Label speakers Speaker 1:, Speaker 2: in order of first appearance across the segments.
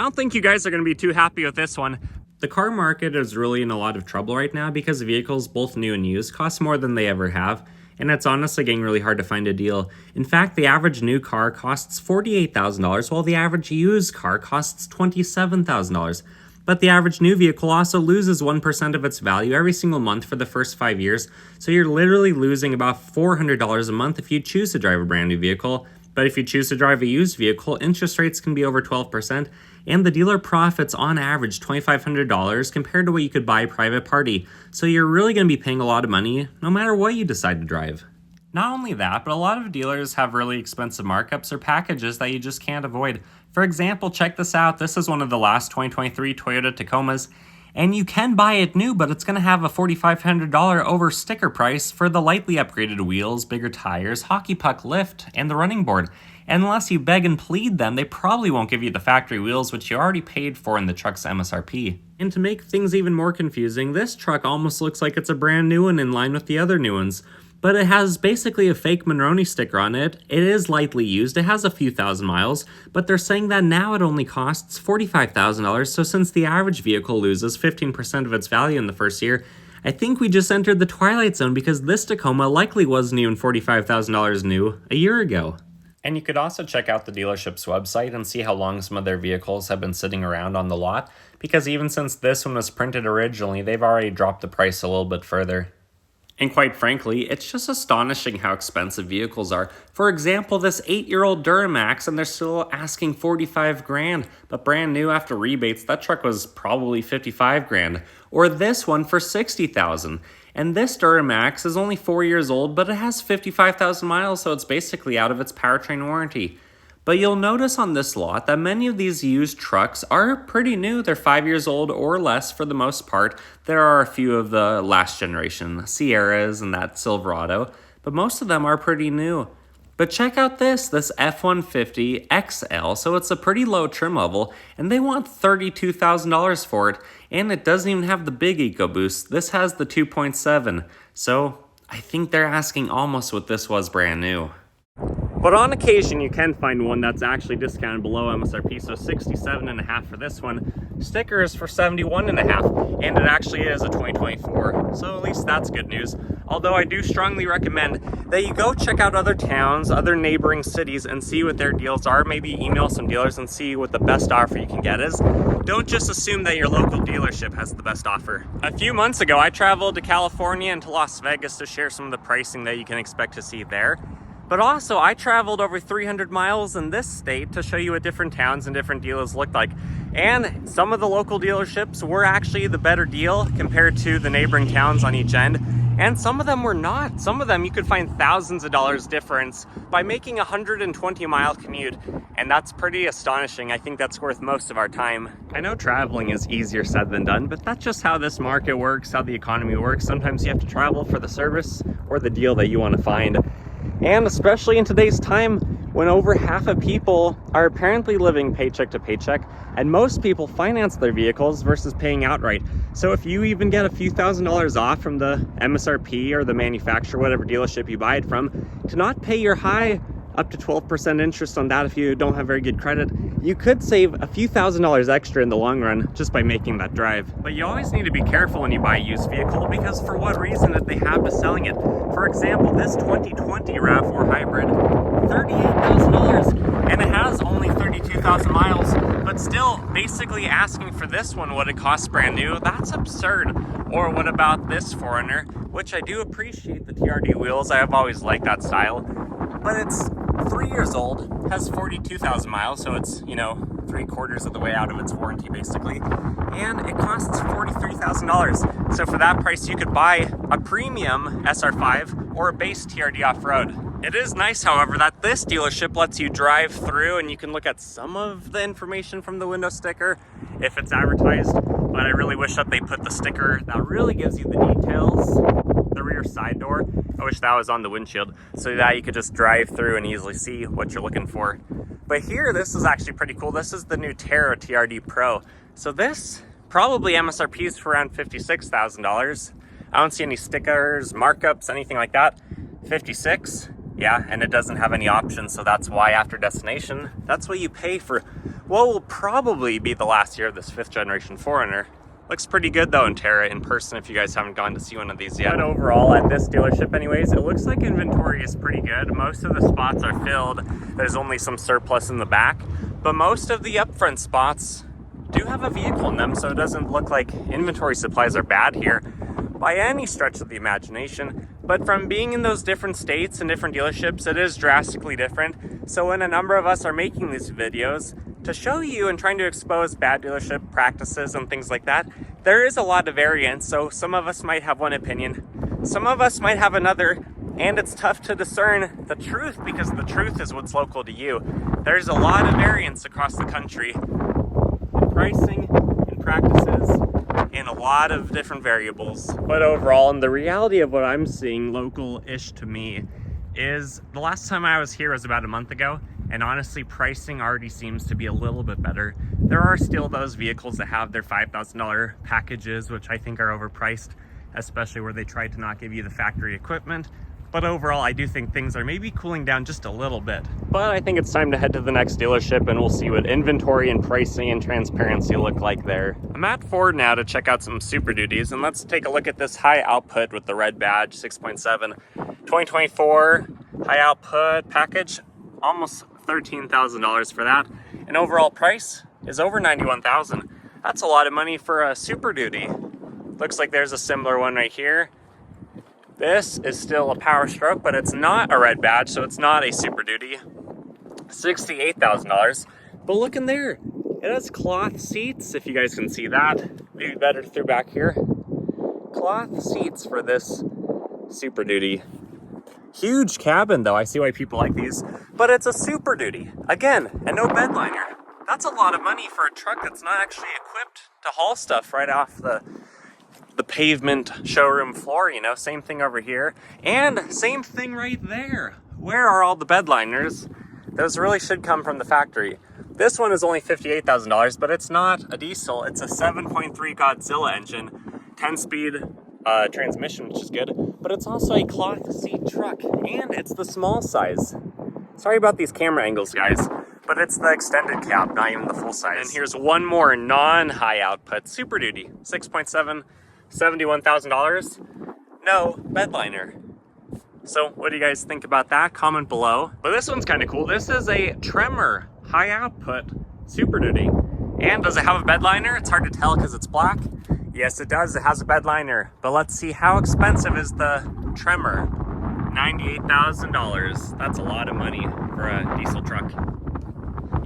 Speaker 1: I don't think you guys are going to be too happy with this one. The car market is really in a lot of trouble right now because vehicles, both new and used, cost more than they ever have, and it's honestly getting really hard to find a deal. In fact, the average new car costs $48,000, while the average used car costs $27,000. But the average new vehicle also loses 1% of its value every single month for the first 5 years, so you're literally losing about $400 a month if you choose to drive a brand new vehicle. But if you choose to drive a used vehicle, interest rates can be over 12%, and the dealer profits on average $2,500 compared to what you could buy private party. So you're really going to be paying a lot of money no matter what you decide to drive. Not only that, but a lot of dealers have really expensive markups or packages that you just can't avoid. For example, check this out. This is one of the last 2023 Toyota Tacomas, and you can buy it new, but it's going to have a $4,500 over sticker price for the lightly upgraded wheels, bigger tires, hockey puck lift, and the running board. And unless you beg and plead them, they probably won't give you the factory wheels, which you already paid for in the truck's MSRP. And to make things even more confusing, this truck almost looks like it's a brand new one in line with the other new ones. But it has basically a fake Monroney sticker on it. It is lightly used, it has a few thousand miles, but they're saying that now it only costs $45,000, so since the average vehicle loses 15% of its value in the first year, I think we just entered the twilight zone because this Tacoma likely was new and $45,000 new a year ago. And you could also check out the dealership's website and see how long some of their vehicles have been sitting around on the lot, because even since this one was printed originally, they've already dropped the price a little bit further. And quite frankly, it's just astonishing how expensive vehicles are. For example, this 8-year-old Duramax, and they're still asking $45,000, but brand new after rebates, that truck was probably $55,000. Or this one for $60,000. And this Duramax is only 4 years old, but it has 55,000 miles, so it's basically out of its powertrain warranty. But you'll notice on this lot that many of these used trucks are pretty new. They're 5 years old or less for the most part. There are a few of the last generation Sierras and that Silverado, but most of them are pretty new. But check out this F-150 XL, so it's a pretty low trim level, and they want $32,000 for it, and it doesn't even have the big EcoBoost. This has the 2.7, so I think they're asking almost what this was brand new. But on occasion, you can find one that's actually discounted below MSRP, so $67.5 for this one. Stickers for $71.5, and it actually is a 2024, so at least that's good news. Although I do strongly recommend that you go check out other towns, other neighboring cities, and see what their deals are. Maybe email some dealers and see what the best offer you can get is. Don't just assume that your local dealership has the best offer. A few months ago, I traveled to California and to Las Vegas to share some of the pricing that you can expect to see there. But also, I traveled over 300 miles in this state to show you what different towns and different deals looked like. And some of the local dealerships were actually the better deal compared to the neighboring towns on each end. And some of them were not. Some of them you could find thousands of dollars difference by making a 120-mile commute. And that's pretty astonishing. I think that's worth most of our time. I know traveling is easier said than done, but that's just how this market works, how the economy works. Sometimes you have to travel for the service or the deal that you want to find. And especially in today's time when over half of people are apparently living paycheck to paycheck, and most people finance their vehicles versus paying outright. So if you even get a few $1,000s off from the MSRP or the manufacturer, whatever dealership you buy it from, to not pay your high up to 12% interest on that if you don't have very good credit, you could save a few $1,000s extra in the long run just by making that drive. But you always need to be careful when you buy a used vehicle, because for what reason that they have to selling it. For example, this 2020 RAV4 Hybrid, $38,000, and it has only 32,000 miles, but still basically asking for this one what it costs brand new. That's absurd. Or what about this Foreigner, which I do appreciate the TRD wheels. I have always liked that style, but it's 3 years old, has 42,000 miles, so it's, 3/4 of the way out of its warranty basically, and it costs $43,000. So for that price, you could buy a premium SR5 or a base TRD off-road. It is nice, however, that this dealership lets you drive through and you can look at some of the information from the window sticker if it's advertised, but I really wish that they put the sticker that really gives you the details, the rear side door. I wish that was on the windshield so that you could just drive through and easily see what you're looking for. But here, this is actually pretty cool. This is the new Taro TRD Pro. So this probably MSRP is for around $56,000. I don't see any stickers, markups, anything like that. 56, yeah, and it doesn't have any options, so that's why after destination, that's what you pay for what will probably be the last year of this 5th generation 4Runner. Looks pretty good though in Terra in person if you guys haven't gone to see one of these yet. But overall at this dealership anyways, it looks like inventory is pretty good. Most of the spots are filled. There's only some surplus in the back, but most of the upfront spots do have a vehicle in them, so it doesn't look like inventory supplies are bad here by any stretch of the imagination. But from being in those different states and different dealerships, it is drastically different. So when a number of us are making these videos to show you and trying to expose bad dealership practices and things like that, there is a lot of variance. So some of us might have one opinion, some of us might have another, and it's tough to discern the truth because the truth is what's local to you. There's a lot of variance across the country in pricing, in practices, in a lot of different variables. But overall, and the reality of what I'm seeing local-ish to me is the last time I was here was about a month ago, and honestly, pricing already seems to be a little bit better. There are still those vehicles that have their $5,000 packages, which I think are overpriced, especially where they try to not give you the factory equipment. But overall, I do think things are maybe cooling down just a little bit. But I think it's time to head to the next dealership and we'll see what inventory and pricing and transparency look like there. I'm at Ford now to check out some Super Duties, and let's take a look at this high output with the red badge, 6.7, 2024 high output package, almost $13,000 for that. And overall price is over $91,000. That's a lot of money for a Super Duty. Looks like there's a similar one right here. This is still a Power Stroke, but it's not a red badge, so it's not a Super Duty. $68,000. But look in there. It has cloth seats, if you guys can see that. Maybe better through back here. Cloth seats for this Super Duty. Huge cabin, though. I see why people like these. But it's a Super Duty. Again, and no bed liner. That's a lot of money for a truck that's not actually equipped to haul stuff right off the pavement showroom floor, you know. Same thing over here, and same thing right there. Where are all the bed liners? Those really should come from the factory. This one is only $58,000, but it's not a diesel. It's a 7.3 Godzilla engine, 10-speed transmission, which is good, but it's also a cloth seat truck, and it's the small size. Sorry about these camera angles, guys, but it's the extended cab, not even the full size. And here's one more non-high output Super Duty, 6.7, $71,000, no bed liner. So what do you guys think about that? Comment below. But this one's kind of cool. This is a Tremor high output Super Duty. And does it have a bed liner? It's hard to tell because it's black. Yes, it does. It has a bed liner. But let's see, how expensive is the Tremor? $98,000. That's a lot of money for a diesel truck,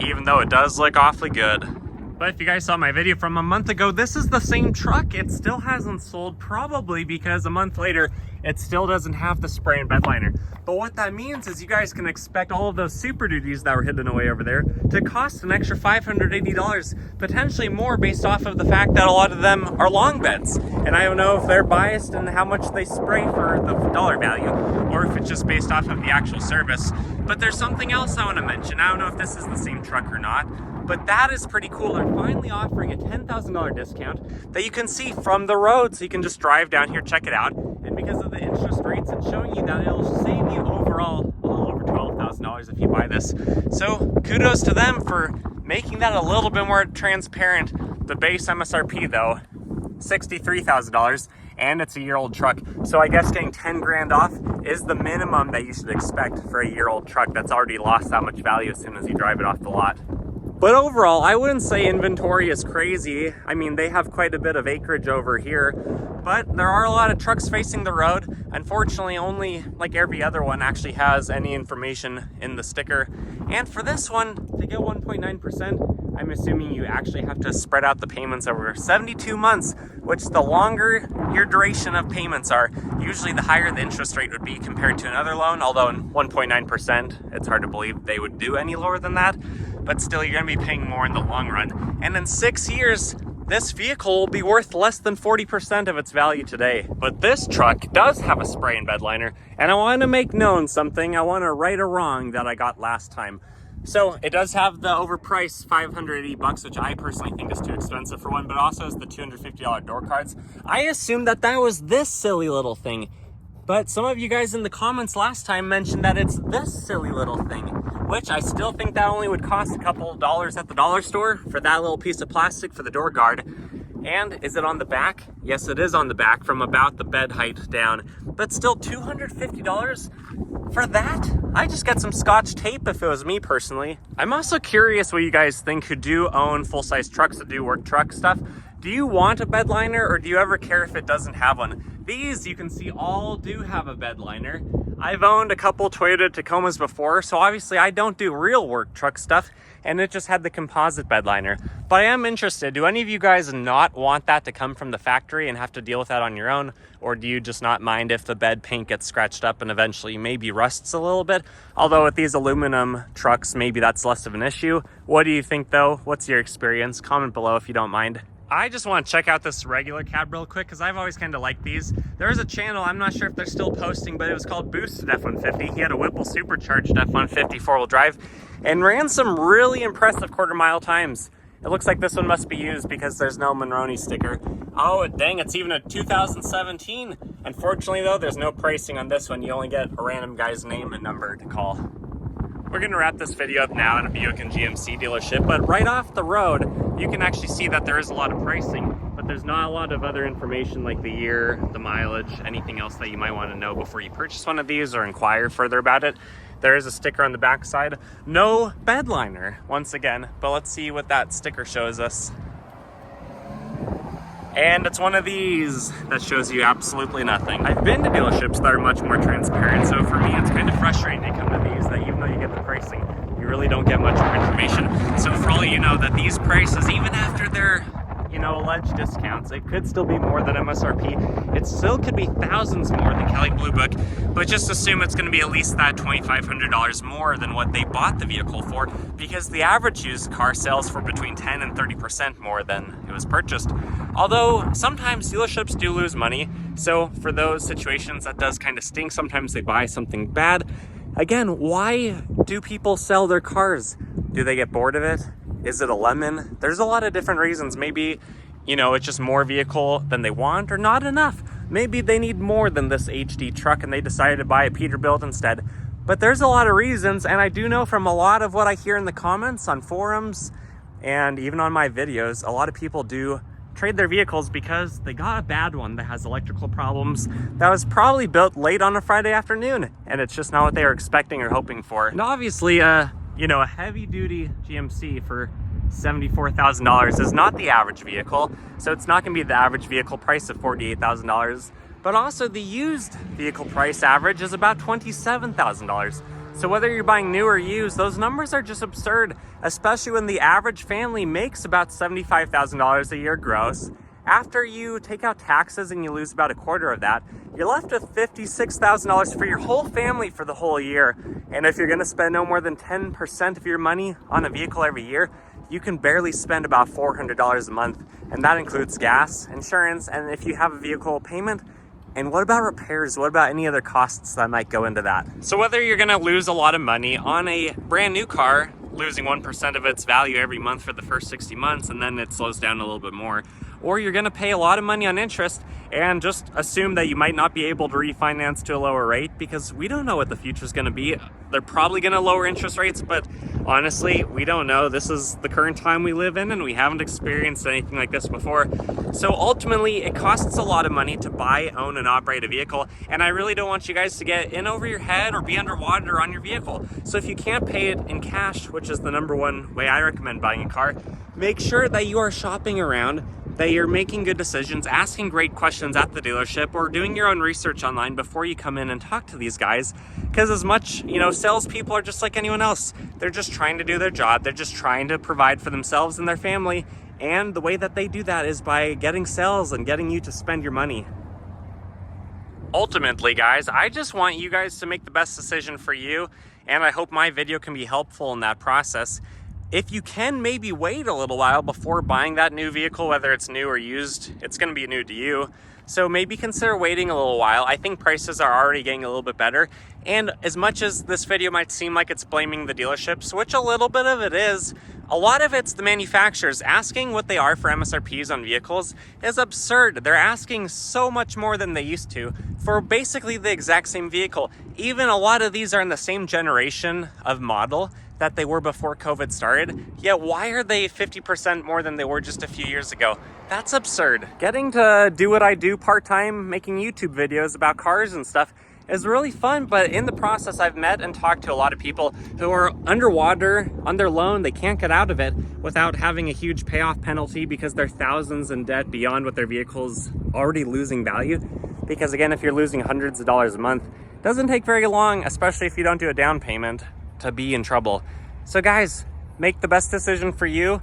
Speaker 1: even though it does look awfully good. But if you guys saw my video from a month ago, this is the same truck. It still hasn't sold, probably because a month later, it still doesn't have the spray and bed liner. But what that means is you guys can expect all of those Super Duties that were hidden away over there to cost an extra $580, potentially more, based off of the fact that a lot of them are long beds. And I don't know if they're biased in how much they spray for the dollar value, or if it's just based off of the actual service. But there's something else I want to mention. I don't know if this is the same truck or not, but that is pretty cool. They're finally offering a $10,000 discount that you can see from the road. So you can just drive down here, check it out. And because of the interest rates, it's showing you that it'll save you overall a little over $12,000 if you buy this. So kudos to them for making that a little bit more transparent. The base MSRP though, $63,000, and it's a year-old truck. So I guess getting 10 grand off is the minimum that you should expect for a year-old truck that's already lost that much value as soon as you drive it off the lot. But overall, I wouldn't say inventory is crazy. I mean, they have quite a bit of acreage over here, but there are a lot of trucks facing the road. Unfortunately, only like every other one actually has any information in the sticker. And for this one, to get 1.9%, I'm assuming you actually have to spread out the payments over 72 months, which the longer your duration of payments are, usually the higher the interest rate would be compared to another loan. Although in 1.9%, it's hard to believe they would do any lower than that. But still, you're gonna be paying more in the long run. And in 6 years, this vehicle will be worth less than 40% of its value today. But this truck does have a spray and bed liner, and I want to make known something. I want to right a wrong that I got last time. So it does have the overpriced $580, which I personally think is too expensive for one, but also has the $250 door cards. I assumed that that was this silly little thing, but some of you guys in the comments last time mentioned that it's this silly little thing. which I still think that only would cost a couple of dollars at the dollar store for that little piece of plastic for the door guard. And is it on the back? Yes, it is on the back from about the bed height down, but still $250 for that? I just get some Scotch tape if it was me personally. I'm also curious what you guys think who do own full-size trucks that do work truck stuff. Do you want a bed liner, or do you ever care if it doesn't have one? These, you can see, all do have a bed liner. I've owned a couple Toyota Tacomas before, so obviously I don't do real work truck stuff, and it just had the composite bed liner. But I am interested, do any of you guys not want that to come from the factory and have to deal with that on your own? Or do you just not mind if the bed paint gets scratched up and eventually maybe rusts a little bit? Although with these aluminum trucks, maybe that's less of an issue. What do you think though? What's your experience? Comment below if you don't mind. I just want to check out this regular cab real quick because I've always kind of liked these. There's a channel, I'm not sure if they're still posting, but it was called Boosted F-150. He had a Whipple supercharged F-150 four-wheel drive and ran some really impressive quarter-mile times. It looks like this one must be used because there's no Monroney sticker. Oh, dang, it's even a 2017. Unfortunately, though, there's no pricing on this one. You only get a random guy's name and number to call. We're gonna wrap this video up now at a Buick and GMC dealership, but right off the road, you can actually see that there is a lot of pricing, but there's not a lot of other information like the year, the mileage, anything else that you might want to know before you purchase one of these or inquire further about it. There is a sticker on the back side. No bed liner, once again, but let's see what that sticker shows us. And it's one of these that shows you absolutely nothing. I've been to dealerships that are much more transparent, so for me it's kind of frustrating to come to these that even though you get the pricing, you really don't get much more information. So for all you know, that these prices, even after their, alleged discounts, it could still be more than MSRP. It still could be thousands more than Kelley Blue Book, but just assume it's going to be at least that $2,500 more than what they bought the vehicle for, because the average used car sells for between 10 and 30% more than it was purchased. Although sometimes dealerships do lose money, so for those situations that does kind of stink. Sometimes they buy something bad. Again, why do people sell their cars? Do they get bored of it? Is it a lemon? There's a lot of different reasons. Maybe, it's just more vehicle than they want or not enough. Maybe they need more than this HD truck and they decided to buy a Peterbilt instead. But there's a lot of reasons, and I do know from a lot of what I hear in the comments on forums and even on my videos, a lot of people do trade their vehicles because they got a bad one that has electrical problems that was probably built late on a Friday afternoon, and it's just not what they were expecting or hoping for. And obviously, a heavy-duty GMC for $74,000 is not the average vehicle, so it's not going to be the average vehicle price of $48,000, but also the used vehicle price average is about $27,000. So whether you're buying new or used, those numbers are just absurd, especially when the average family makes about $75,000 a year gross. After you take out taxes and you lose about a quarter of that, you're left with $56,000 for your whole family for the whole year. And if you're gonna spend no more than 10% of your money on a vehicle every year, you can barely spend about $400 a month. And that includes gas, insurance, and if you have a vehicle payment. And what about repairs? What about any other costs that might go into that? So whether you're gonna lose a lot of money on a brand new car, losing 1% of its value every month for the first 60 months, and then it slows down a little bit more, or you're gonna pay a lot of money on interest and just assume that you might not be able to refinance to a lower rate because we don't know what the future is gonna be. They're probably gonna lower interest rates, but honestly, we don't know. This is the current time we live in and we haven't experienced anything like this before. So ultimately, it costs a lot of money to buy, own, and operate a vehicle, and I really don't want you guys to get in over your head or be underwater on your vehicle. So if you can't pay it in cash, which is the number one way I recommend buying a car, make sure that you are shopping around, that you're making good decisions, asking great questions at the dealership, or doing your own research online before you come in and talk to these guys. Because as much, salespeople are just like anyone else. They're just trying to do their job. They're just trying to provide for themselves and their family. And the way that they do that is by getting sales and getting you to spend your money. Ultimately, guys, I just want you guys to make the best decision for you. And I hope my video can be helpful in that process. if you can, maybe wait a little while before buying that new vehicle, whether it's new or used. It's going to be new to you. So maybe consider waiting a little while. I think prices are already getting a little bit better. And as much as this video might seem like it's blaming the dealerships, which a little bit of it is, a lot of it's the manufacturers. Asking what they are for MSRPs on vehicles is absurd. They're asking so much more than they used to for basically the exact same vehicle. Even a lot of these are in the same generation of model that they were before COVID started. Yet why are they 50% more than they were just a few years ago? That's absurd. Getting to do what I do part-time, making YouTube videos about cars and stuff, is really fun, but in the process I've met and talked to a lot of people who are underwater on their loan. They can't get out of it without having a huge payoff penalty because they're thousands in debt beyond what their vehicle's already losing value. Because again, if you're losing hundreds of dollars a month, it doesn't take very long, especially if you don't do a down payment, to be in trouble. So guys, make the best decision for you,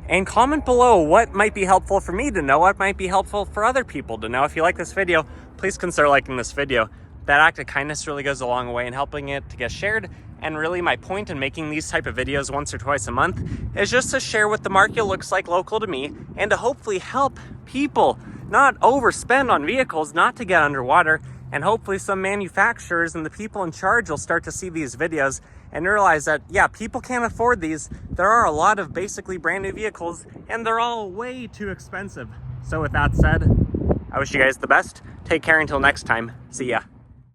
Speaker 1: and comment below what might be helpful for me to know, what might be helpful for other people to know. If you like this video, please consider liking this video. That act of kindness really goes a long way in helping it to get shared. And really my point in making these type of videos once or twice a month is just to share what the market looks like local to me, and to hopefully help people not overspend on vehicles, not to get underwater. And hopefully some manufacturers and the people in charge will start to see these videos and realize that, yeah, people can't afford these. There are a lot of basically brand new vehicles and they're all way too expensive. So with that said, I wish you guys the best. Take care until next time. See ya.